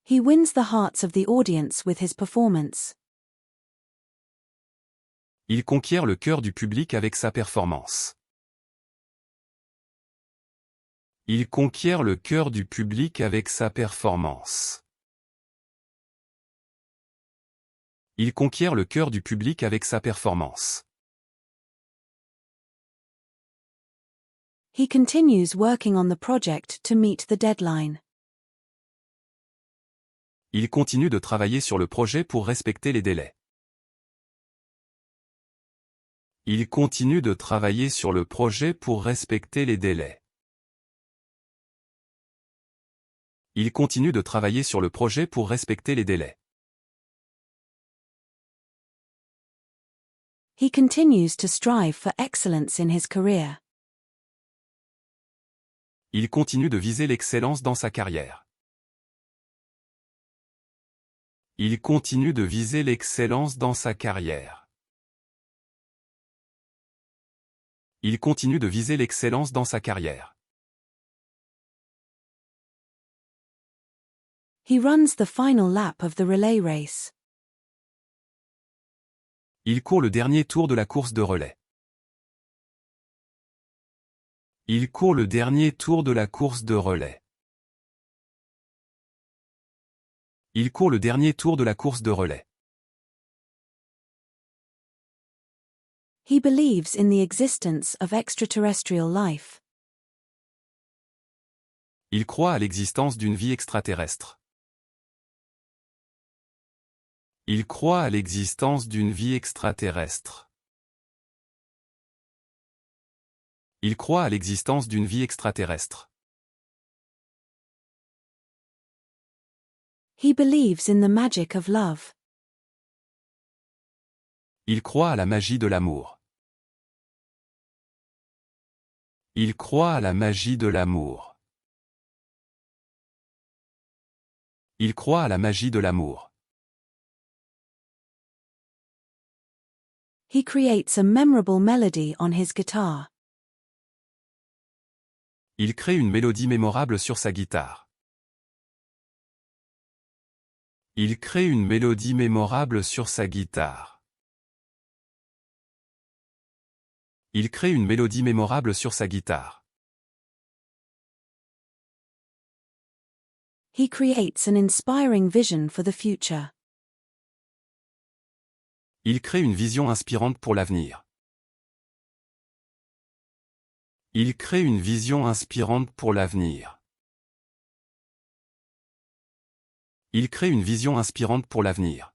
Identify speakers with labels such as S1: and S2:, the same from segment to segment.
S1: He wins the hearts of the audience with his performance.
S2: Il conquiert le cœur du public avec sa performance. Il conquiert le cœur du public avec sa performance. Il conquiert le cœur du public avec sa performance.
S1: He continues working on the project to meet the deadline.
S2: Il continue de travailler sur le projet pour respecter les délais. Il continue de travailler sur le projet pour respecter les délais. Il continue de travailler sur le projet pour respecter les délais.
S1: He continues to strive for excellence in his career.
S2: Il continue de viser l'excellence dans sa carrière. Il continue de viser l'excellence dans sa carrière. Il continue de viser l'excellence dans sa carrière.
S1: He runs the final lap of the relay race.
S2: Il court le dernier tour de la course de relais. Il court le dernier tour de la course de relais. Il court le dernier tour de la course de relais.
S1: He believes in the existence of extraterrestrial life.
S2: Il croit à l'existence d'une vie extraterrestre. Il croit à l'existence d'une vie extraterrestre. Il croit à l'existence d'une vie extraterrestre.
S1: He believes in the magic of love.
S2: Il croit à la magie de l'amour. Il croit à la magie de l'amour. Il croit à la magie de l'amour.
S1: He creates a memorable melody on his guitar.
S2: Il crée une mélodie mémorable sur sa guitare. Il crée une mélodie mémorable sur sa guitare. Il crée une mélodie mémorable sur sa guitare.
S1: He creates an inspiring vision for the future.
S2: Il crée une vision inspirante pour l'avenir. Il crée une vision inspirante pour l'avenir. Il crée une vision inspirante pour l'avenir.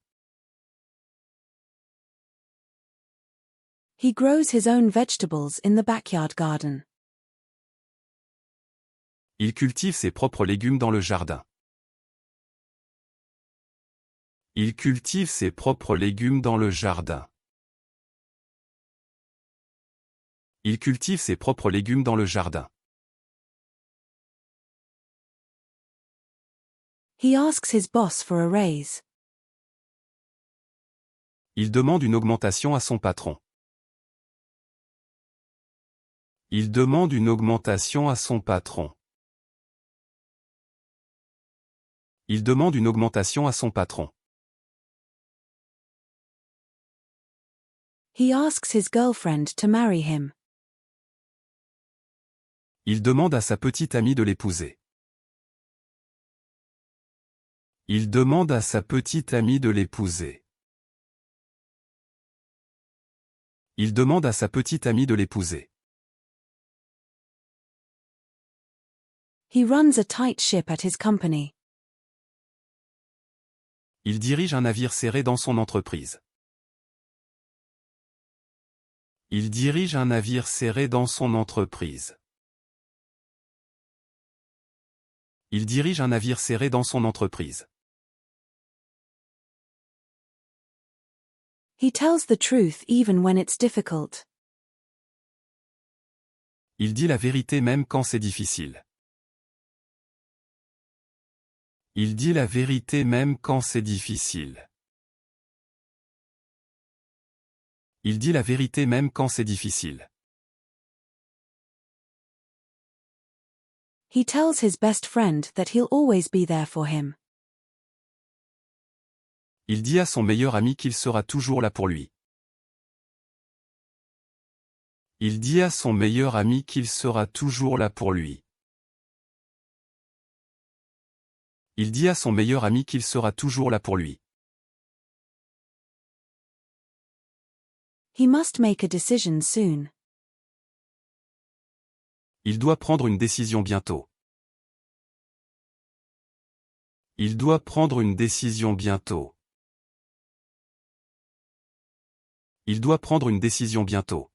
S1: He grows his own vegetables in the backyard garden.
S2: Il cultive ses propres légumes dans le jardin. Il cultive ses propres légumes dans le jardin. Il cultive ses propres légumes dans le jardin.
S1: He asks his boss for a raise.
S2: Il demande une augmentation à son patron. Il demande une augmentation à son patron. Il demande une augmentation à son patron.
S1: He asks his girlfriend to marry him.
S2: Il demande à sa petite amie de l'épouser. Il demande à sa petite amie de l'épouser. Il demande à sa petite amie de l'épouser.
S1: He runs a tight ship at his company.
S2: Il dirige un navire serré dans son entreprise. Il dirige un navire serré dans son entreprise. Il dirige un navire serré dans son entreprise.
S1: He tells the truth even when it's difficult.
S2: Il dit la vérité même quand c'est difficile. Il dit la vérité même quand c'est difficile. Il dit la vérité même quand c'est difficile.
S1: He tells his best friend that he'll always be there for him.
S2: Il dit à son meilleur ami qu'il sera toujours là pour lui. Il dit à son meilleur ami qu'il sera toujours là pour lui. Il dit à son meilleur ami qu'il sera toujours là pour lui.
S1: He must make a decision soon.
S2: Il doit prendre une décision bientôt. Il doit prendre une décision bientôt. Il doit prendre une décision bientôt.